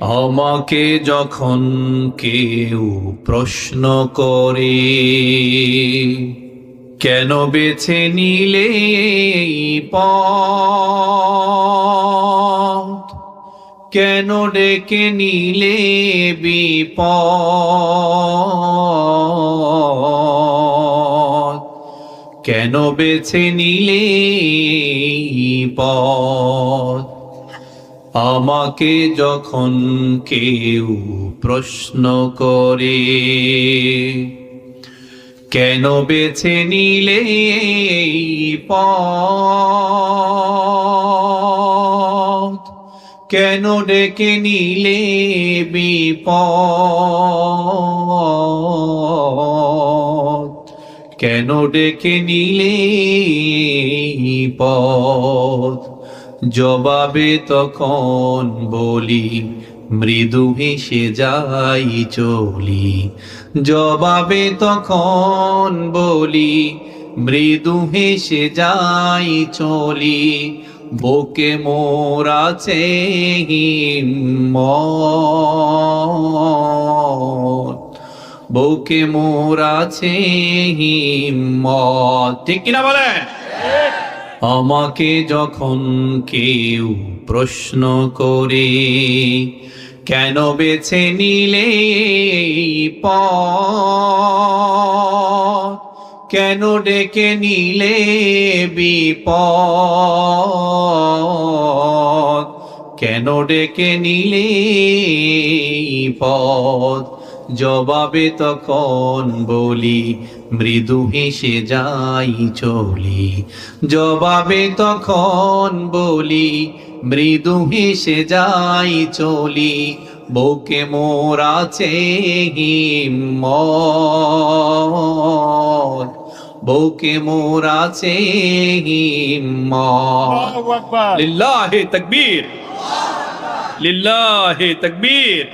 আমাকে যখন কেউ প্রশ্ন করে, কেন বেছে নিলে এই পথ, কেন ডেকে নিলে বিপদ, কেন বেছে নিলে এই পথ। আমাকে যখন কেউ প্রশ্ন করে, কেন বেছে নিলে এই পথ, কেন ডেকে নিলে বিপদ, কেন ডেকে নিলে এই পথ। জবাবে তখন বলি, মৃদু হেসে যাই চলি। জবাবে তখন বলি, মৃদু হেসে যাই চলি। বুকে মোর আছে হিম্মত, বুকে মোর আছে হিম্মত। ঠিক কিনা বলেন? আমাকে যখন কেউ প্রশ্ন করে, কেন বেছে নিলে এই পথ, কেন ডেকে নিলে বিপদ, কেন ডেকে নিলে এই পথ। জবাবে তখন বলি, মৃদু হেসে যাই চলি। জবাবে তখন বলি, মৃদু হেসে যাই চলি। বুকে মোর আছে হিম্মত, বুকে মোর আছে হিম্মত। লিল্লাহে তাকবীর, লিল্লাহে তাকবীর।